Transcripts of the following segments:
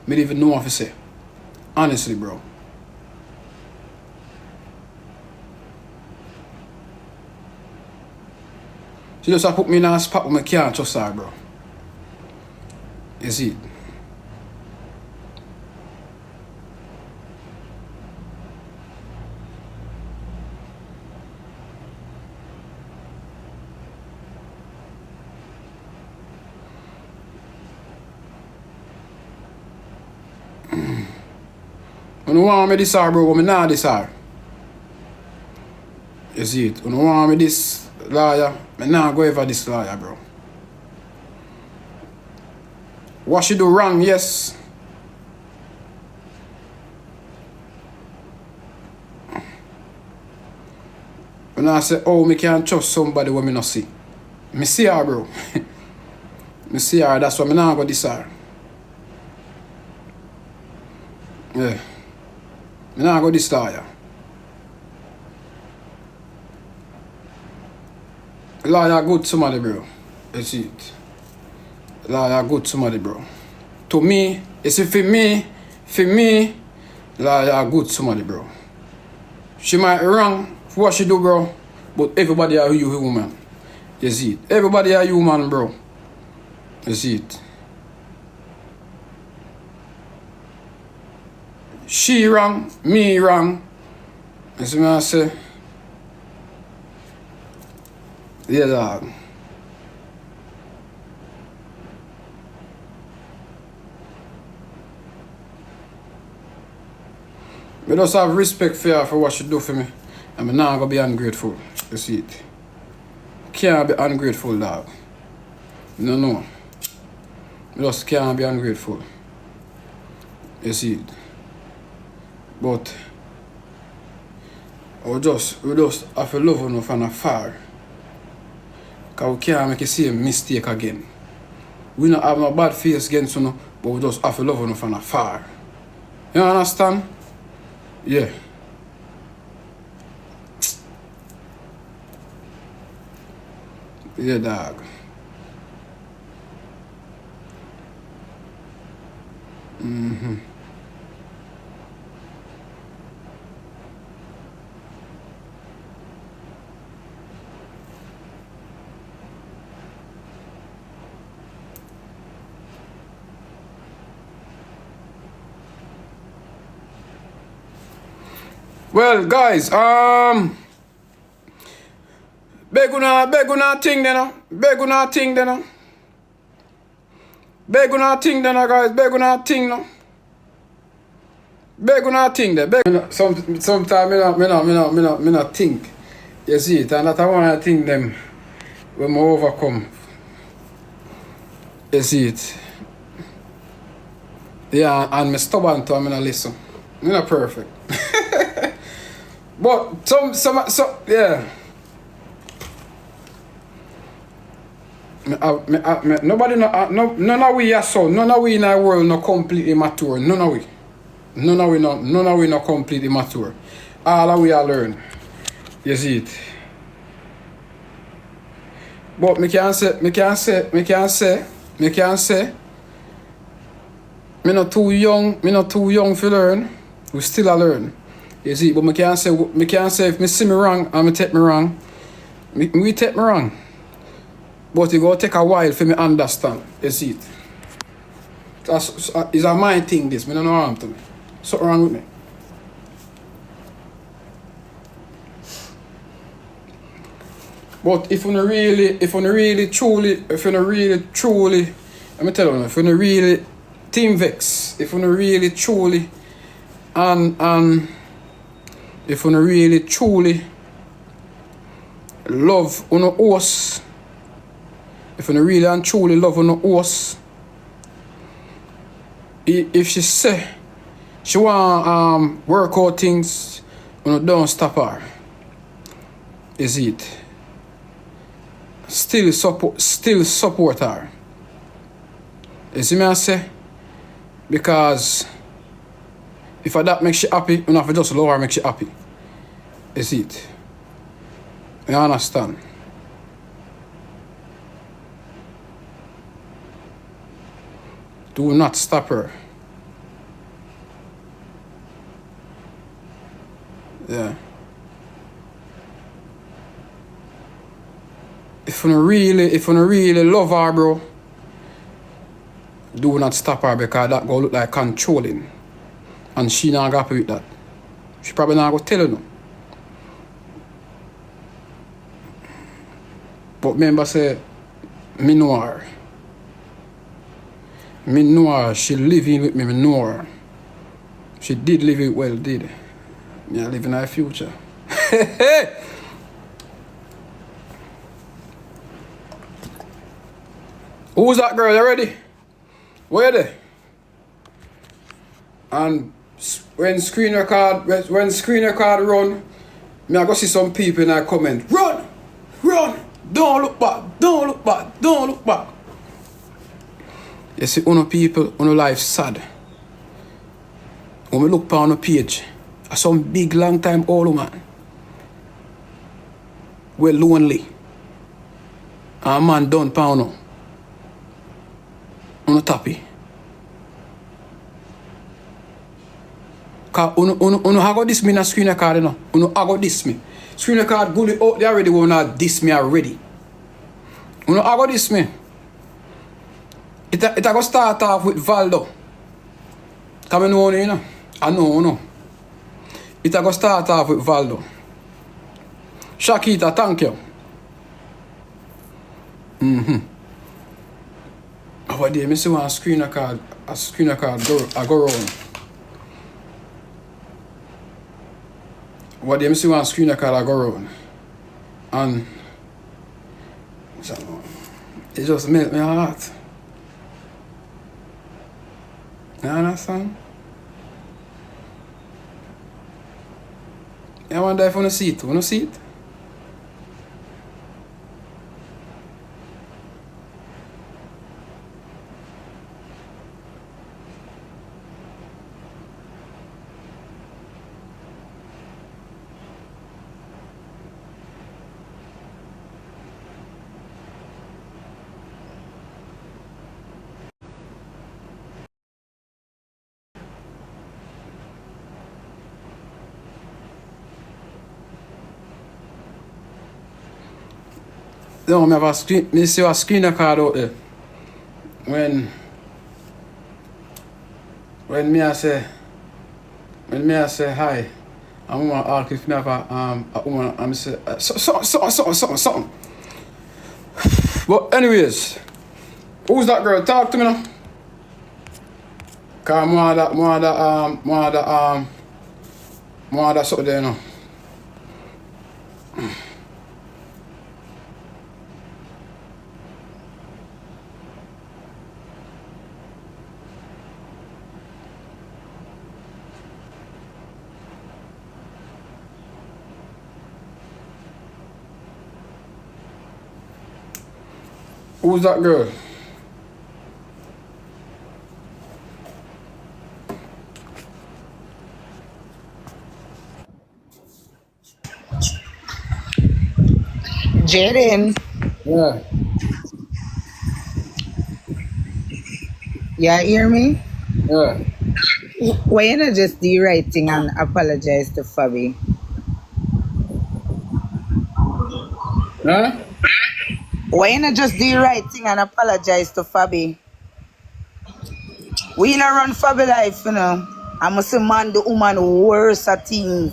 Me even know what to say. Honestly, bro. She just put me in a spot where I can't trust her, bro. You see it? You don't want me this her, bro, but me not this her. You see it? You don't want me this lawyer, me not go over this lawyer, bro. What she do wrong, yes. When I say, oh, me can't trust somebody when me not see. Me see her, bro. Me see her, that's why me not go this her. Yeah. Me not go this lawyer. Lawyer good somebody, bro. You see it? Lawyer good somebody, bro. To me, you see, for me, lawyer good somebody, bro. She might be wrong for what she do, bro, but everybody are you human. You see it? Everybody are human, bro. You see it? She wrong, me wrong. You see what I say? Yeah, dog. I just have respect for her for what she do for me. And I'm not gonna be ungrateful. You see it? Can't be ungrateful, dog. No. I just can't be ungrateful. You see it? But we just have to love enough from afar. Because we can't make the same mistake again. We don't have no bad face against you, but we just have to love enough from afar. You understand? Yeah. Yeah, dog. Well, guys, beg una thing then, beg una thing then, beg una thing then, guys, beg una thing no, beg una thing then, beg. Sometimes me not think, you see it, and that I want to think them when I overcome, you see it. Yeah, and me stubborn to, I'm not listen. I'm not perfect. But some yeah. Nobody none of we are so none of we in our world not completely mature. None of we not completely mature. All of we are learn. You see it. But me can say me not too young to learn. We still a learn. You see, but me can't say if me see me wrong and me take me wrong. Me take me wrong. But it go take a while for me understand. You see it. It's a mind thing this, me don't know harm to me. Something wrong with me. But if you really truly, let me tell you, if you really team vex, if you really truly and if you really truly love on a horse, if you really and truly love on a horse, if she say she want work out things, don't stop her. Is it? Still support her. You see me I say? Because if that makes you happy, you have to just love her makes you happy. You see it? You understand? Do not stop her. Yeah. If you really love her, bro, do not stop her because that go look like controlling. And she not happy with that. She probably not gonna tell you no. But remember say, me know her. Me know her. She living with me, me know her. She did live it well, did. Me I live in her future. Who's that girl? You ready? Where they? And when screen record run, me I go see some people in a comment. Run! Run! Don't look back! Don't look back! Don't look back! You see, uno people, uno life sad. When we look on the page, some big long time old man. We're lonely. A man done pound. Uno tappy. Cause uno hago this me na screen record, you know. Uno hago this me. Screen record good out there already wanna diss me already. Uno hago this me. It go start off with Valdo. Come know you know. I know. It go start off with Valdo. Shakita, thank you. Over there, I see one screen record go round. Over there, I see one screen record go round. And it just melt my heart. You understand? I wonder if you see it. You see it? No, me see a screen record out there. When me I say hi, a woman ask if me have a woman and me say something. But anyways, who's that girl? Talk to me now. Cause more of that something there now. Who's that girl? Jayden. Yeah. You hear me? Yeah. Why you not just do the right thing and apologize to Fabbi? Huh? Why you not just do the right thing and apologize to Fabbi? We not run Fabbi life, you know. I must say man the woman worse at things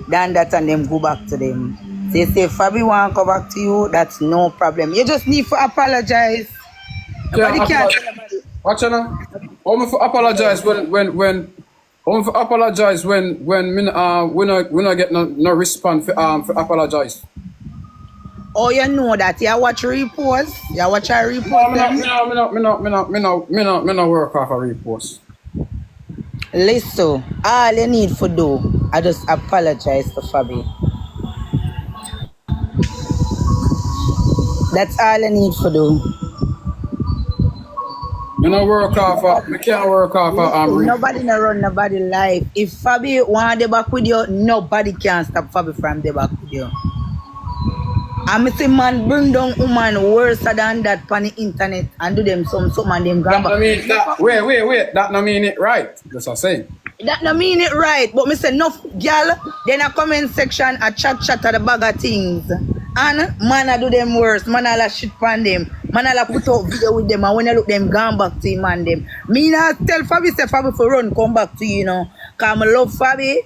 than that and them go back to them. So you say Fabbi want to go back to you, that's no problem. You just need to apologize. Nobody can't tell nobody. Watch out now. I'm for apologize when I'm for apologize when we not get no response for apologize. Oh, you know that you watch repost? You watch our repost? Me not work off a repost. Listen, all you need to do, I just apologize to Fabbi. That's all I need to do. Me can't work off a Nobody no run nobody life. If Fabbi want the back with you, nobody can stop Fabbi from the back with you. And me say man bring down woman worse than that on the internet and do them something and them That gamba. no mean that. Wait. That no mean it right. That's what I'm saying. That no mean it right, but me say enough girl, then a comment section a chat at the bag of things. And man I do them worse, man I shit on them, man I put out video with them and when I look them gone back to him and them. Me not tell Fabbi say Fabbi for run come back to you, you know. Cause I love Fabbi,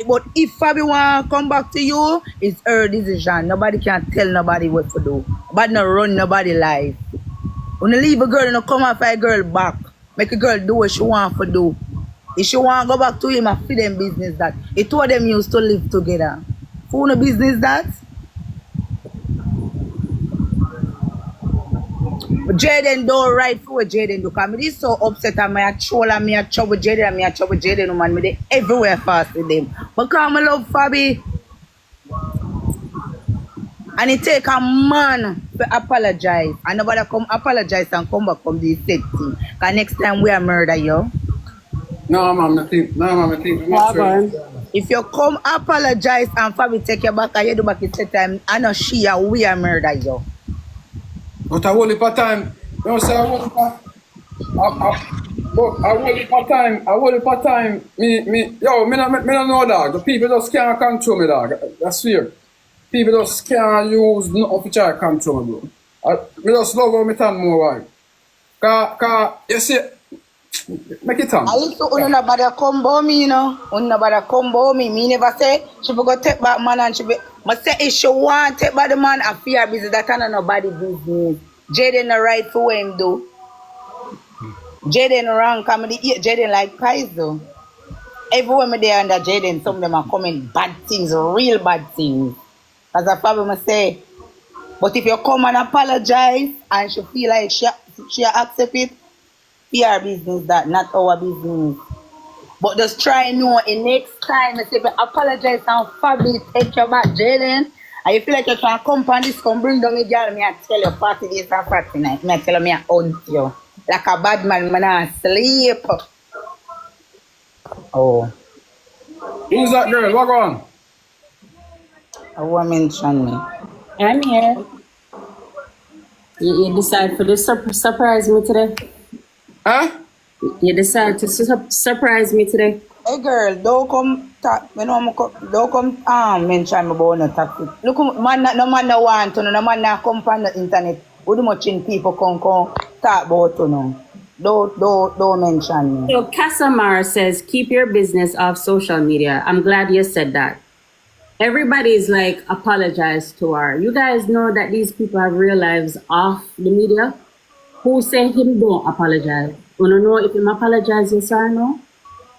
but if Fabbi want come back to you, it's her decision. Nobody can tell nobody what to do. But not run nobody life. When you leave a girl, you come off a girl back. Make a girl do what she want to do. If she want to go back to him and feed them business that. The two of them used to live together. Who no business that? But Jayden don't right for what Jayden do. Because me so upset and I troll and me a trouble Jayden and me a trouble Jayden man. Me they everywhere fast with them. Because I love Fabbi. And it take a man to apologize. And nobody come apologize and come back from this set thing. Because next time we are murder you. No, man, I think. If you come apologize and Fabbi take you back and you do back the time, I know she or we are murder you. But a whole heap of time. You know, say a whole heap of time. Me don't know, dog. The people just can't control me, dog. That's fear. People just can't use nothing to try to control me, bro. Me just love how me turn more right. Cause you see, make it turn. I used to nobody combo me, you know. Nobody combo me. Me never say she forgot take back man and she be. But say if she want take back the man, I fear business. That kind of nobody business. Jayden the right for what him do. Jayden wrong. Comedy. Jayden like pies though. Everywhere me there under Jayden, some of them are coming bad things, real bad things. As a Fabbi must say, but if you come and apologize and she feel like she accept it, PR business that, not our business. But just try know the next time, if you apologize and Fabbi take your back, Jayden, and you feel like you can come on this, come bring down the girl, me I tell you 40 days and 40 nights, me I tell you me I hunt you. Like a bad man, man I sleep. Oh. Who's that girl? Log on. A woman mention me. I'm here. You decide for this surprise me today? Huh? You decide to surprise me today? Hey girl, don't come talk. You know, don't come mention me about no topic. Look, man, no man no want to, no man no come on the internet. How much in people come talk about you know. Don't mention me. So Casamar says, keep your business off social media. I'm glad you said that. Everybody's like apologize to her. You guys know that these people have real lives off the media. Who say him don't apologize? You don't know if him apologize yes or no?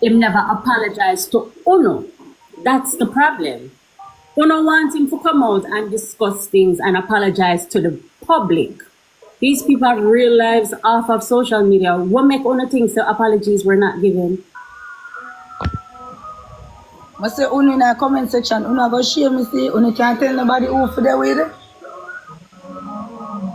Him never apologize to Uno. That's the problem. Uno wants him to come out and discuss things and apologize to the public. These people have real lives off of social media. What make Uno think the apologies were not given? I say, Uno in the comment section, Uno go share me say, Uno can't tell nobody who for the with it.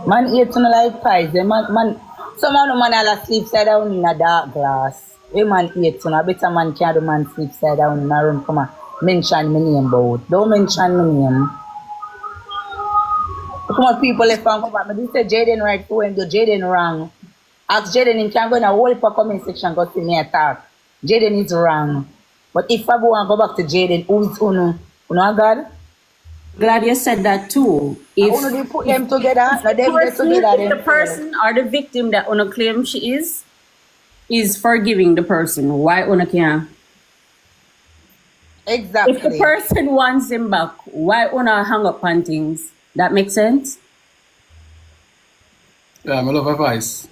Man eat on like pies. Man, some of the man all sleep side down in a dark glass. We man eat on a better man can't do man sleep side down in a room. Come on, mention my name about. Don't mention my name. Come on, people left and come back. But this say Jayden right for him, do Jayden wrong. Ask Jayden, him can go in a whole comment section, go see me attack. Jayden is wrong. But if Fabbi want to go back to Jayden, who is Uno? Uno God? Glad you said that too. If Uno they put them together, now them get person, together. if the person or the victim that Uno claims she is forgiving the person, why Uno can't? Exactly. If the person wants him back, why Uno hang up on things? That makes sense? Yeah, I love advice.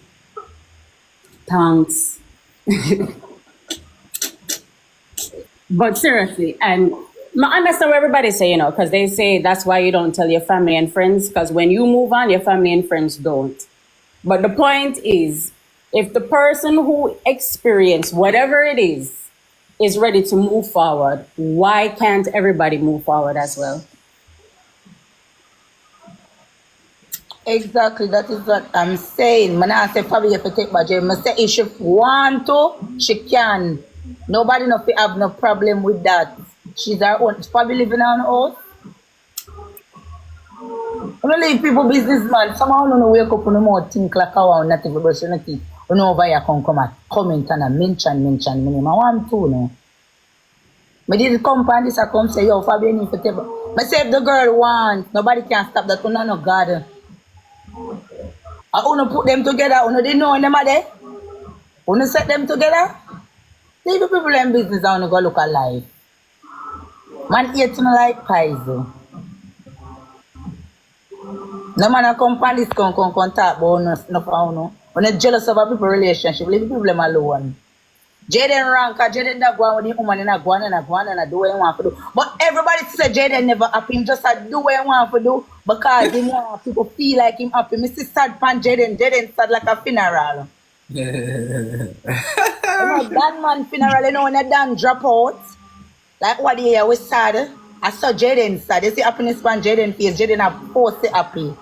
Thanks. But seriously, and I understand what everybody say, you know, because they say that's why you don't tell your family and friends, because when you move on, your family and friends don't. But the point is, if the person who experienced whatever it is ready to move forward, why can't everybody move forward as well? Exactly, that is what I'm saying. Man, I say Fabbi have to take my job. I say if she want to, she can. Nobody no have no problem with that. She's her own. Fabbi living on her own. You don't leave people business, man. Somehow you don't wake up in the morning, think like a wow, not even brush your teeth. You know over here come and comment and mention my name. I want to, no. I did come and this I come say, yo, Fabbi, need to table. I say if the girl wants, nobody can stop that. You no God. I want to put them together. You they know them are there. You set them together. Leave the people in business. I want to go look at life. Man eating like pies. No man a come and this come talk about no for no. When you're jealous of a people relationship, leave the people alone. Jayden rank, Jayden that go on with the woman and go on and do what you want to do. But everybody say Jayden never happy, him just do what you want to do because he want people feel like him happy. Me see sad pan Jayden sad like a funeral. You know, that man funeral, you know, when a Dan drop out, like what the year was sad. I saw Jayden sad. You see happiness pan Jayden face, Jayden a post happy.